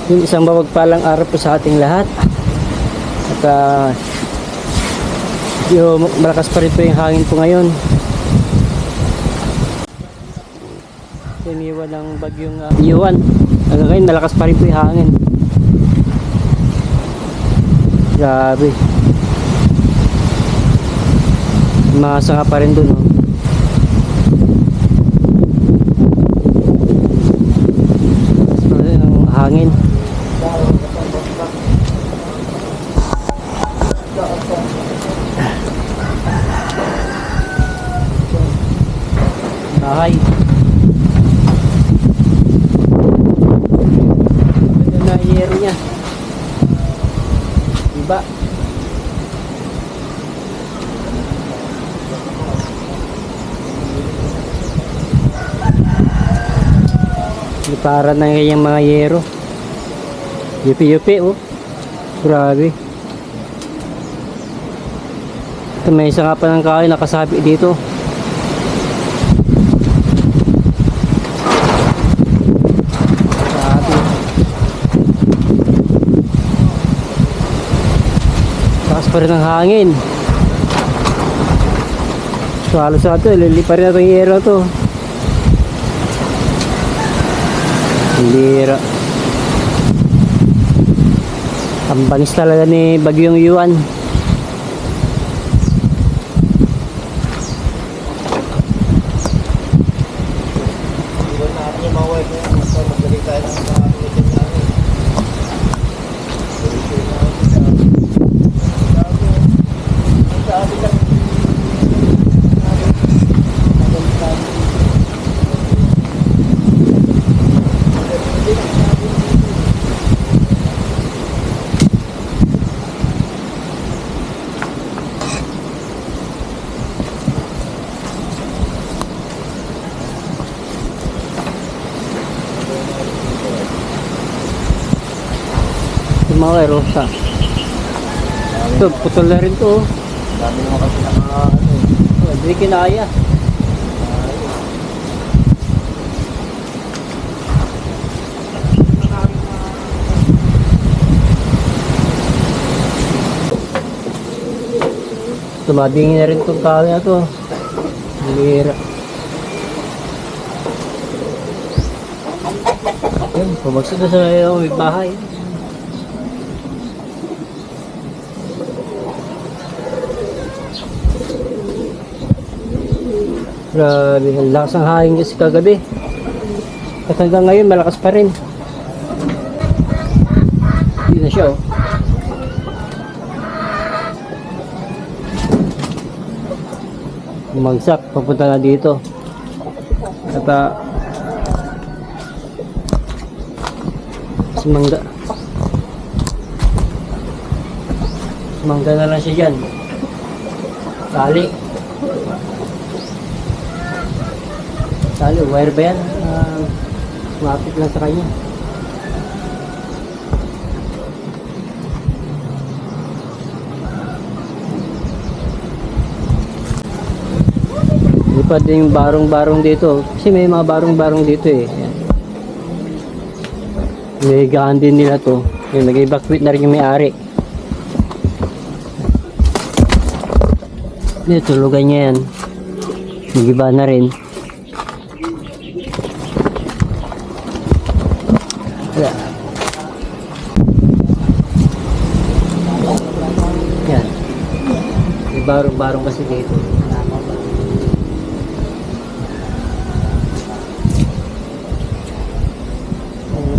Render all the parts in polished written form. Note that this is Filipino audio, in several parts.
Yung isang mapagpalang araw po sa ating lahat. At yung malakas pa rin po yung hangin po ngayon. Iniwan ng bagyong Yuan. Hanggang ngayon malakas pa rin po yung hangin. Grabe. Masanga pa rin dun, oh. Ang hangin. Bahay. Ito na yero niya. Diba? Liparan na yung mga yero. Yupi-yupi, oh. Grabe. Ito, may isa nga pa ng kahoy nakasabi dito. Grabe. Takas pa rin ang hangin. So halos na ito, lilipa rin na itong yero to. Lira. Ang bangis talaga ni bagyong Yuan. Mga rosa. Ito, putol na rin to. Dami naman kasi naka Hindi kinaya. Tumadingin na rin itong kahoy na to. Lira. Yun, pumagsak na sa may bahay. Grabe, ang lakas ng hangin kasi kagabi. At hanggang ngayon malakas pa rin. Hindi na siya, oh. Umagsak, papunta na dito. At sumangga na lang siya dyan. Tali, wire ba yan? Mapit lang sa kanya. Hindi pa din yung barong-barong dito. Kasi may mga barong-barong dito eh. Ayan. May gaan din nila to. Yung nag-evacuate na rin yung may-ari. Dito, tulugan niya yan. Nagiba na rin. Wala. Yan. May barong-barong kasi dito.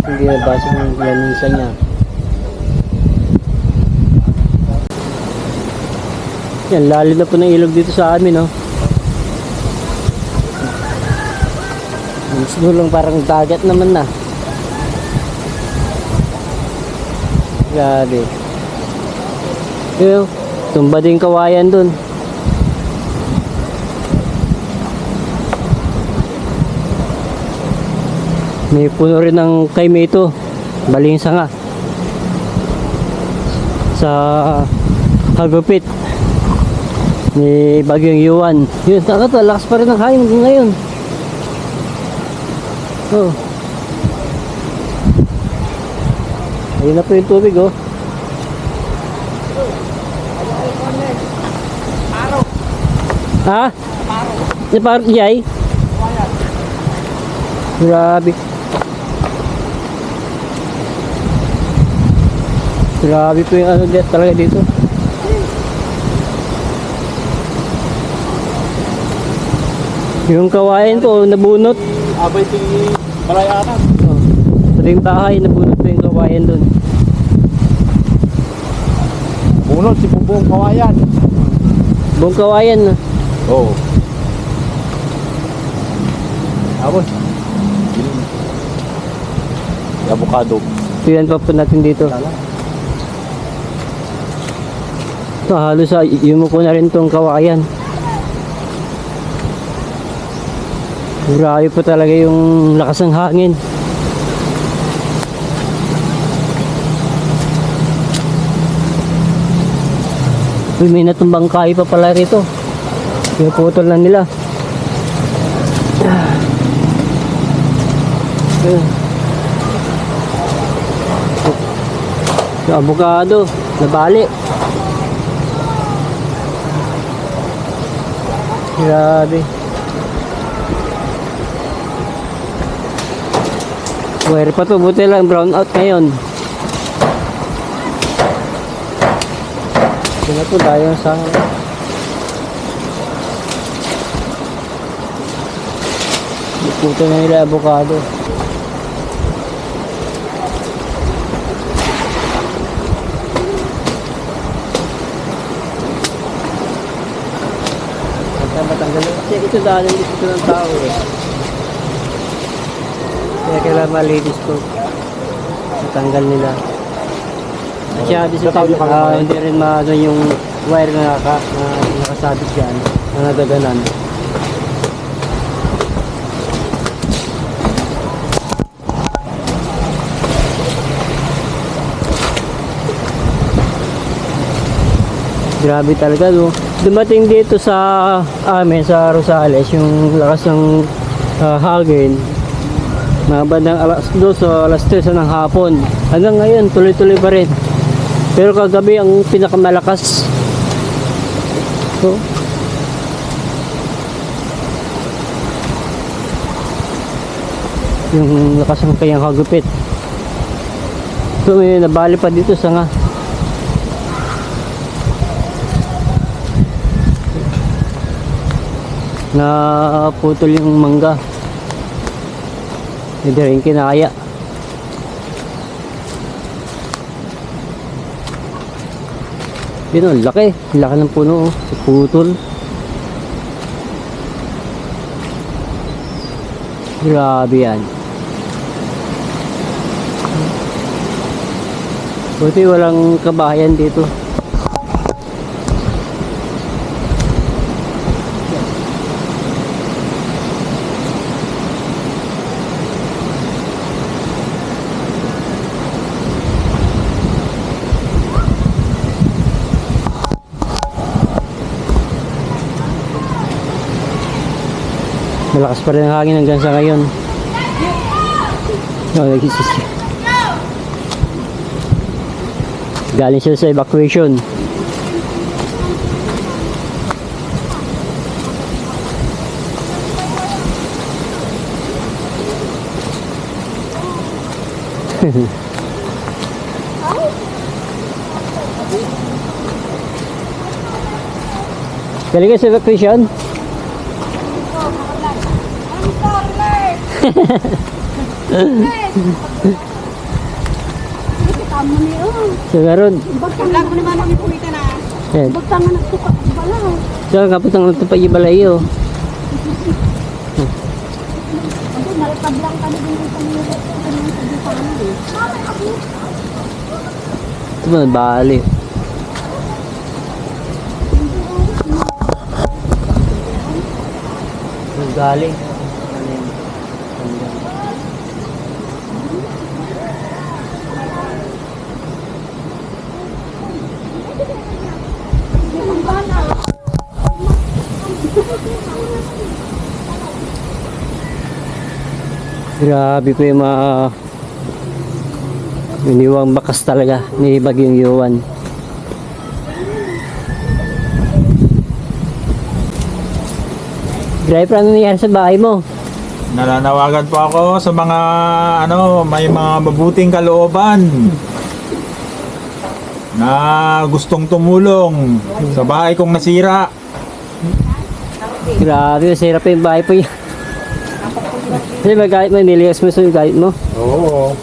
Hindi na basig ng lanisa niya. Yan, lalim na po ng ilog dito sa amin, no? Siguro lang parang dagat naman na. Grabe. Yun, tumba din kawayan dun. May puno rin ng kaimito, baling sanga sa hagupit ni bagyong Yuan. Yun, lakas pa rin ng hangin ngayon. Oh. Ayun na po yung tubig oh. Ha? Yung parang yay? Grabe. Grabe po yung ano talaga dito. Yung kawain po nabunot. Abay ito yung balayatan. Oh. Ito yung bahay nabunot po yung kawain dun. Bunot si Bubong Kawayan. Buong kawayan na. Oo. Abot. Avocado. Tuyan pa po natin dito. Ito halos yumuko na rin tong kawayan. Grabe po talaga yung lakas ng hangin. Uy, may natumbang kahoy pa pala rito. Pinuputol na nila. Yung avocado, nabali. Grabe. Wire pa to, buti lang brown out ngayon. Ito na po tayo sa puto na nila avocado. Matanggalin kasi ito dahil dito ng tao eh. Kaya kailangan malinis ko. Matanggal nila. Kaya di sa tao hindi rin maano yung wire na nakasabit dyan. Na nagaganan. Grabe talaga no. Dumating dito sa amin sa Rosales yung lakas ng hangin. Mga bandang alas 2 o alas 3 ng hapon. Hanggang ngayon tuloy-tuloy pa rin. Pero kagabi ang pinakamalakas. So, yung lakas ng kanyang hagupit. So may nabali pa dito sa nga. Naputol yung mangga. Hindi rin kinaya. Yun o, laki. Laki ng puno o. Putol. Grabe yan. Buti walang kabahayan dito. Malakas pa rin ang hangin hanggang sa ngayon. Nagsisis. Galing sila sa evacuation. Galing ka sa evacuation? So meron. Bagtang ko naman ang ipulitan na. Yan. Bagtang na nagtuka sa balaw. So kapatang natupag ibalay oh. Ako nalatablang ka na din yung pangyayon sa kanyang sabitan. Ito ba bali? Galing. Grabe po yung mga Iniwang bakas talaga ni Bagyong Yuan. Driver, ano nangyari sa bahay mo? Nananawagan po ako sa mga may mga mabuting kalooban na gustong tumulong sa bahay kong nasira. Grabe, masira pa yung bahay po yan. Kasi magalit mo, niligas mo sa galit mo. Oo.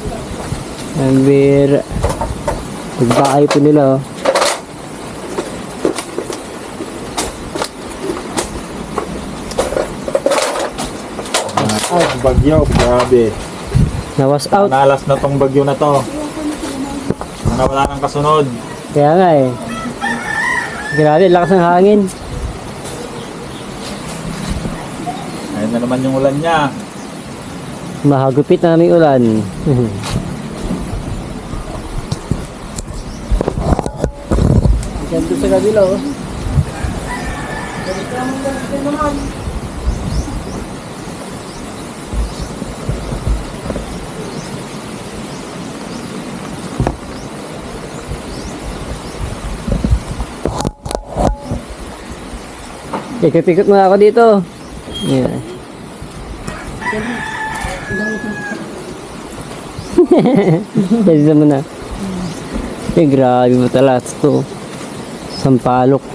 Ang bira. Yung bahay po nila, oh. Bagyo, grabe. Nawas out. Nalas na tong bagyo na to. Wala nang kasunod. Kaya nga eh. Grabe, lakas ng hangin. Ayun na naman yung ulan niya. Mahagupit na naming ulan. Ganito sa kabila, oh. Ikot-ikot mo ako dito. Yeah. Dali naman na. Eh, grabe mo talaga ito. Sampalok.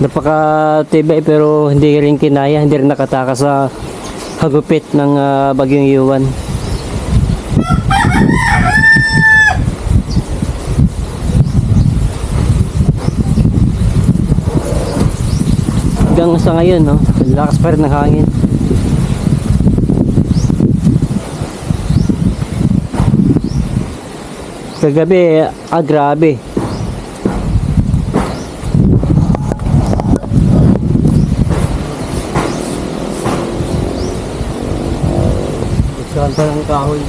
Napaka-tibay pero hindi rin kinaya, hindi rin nakataka sa hagupit ng Bagyong Yuan. Hanggang sa ngayon, no? Lakas pa rin ng hangin. Kagabi, grabe. Saan pa ng kahoy?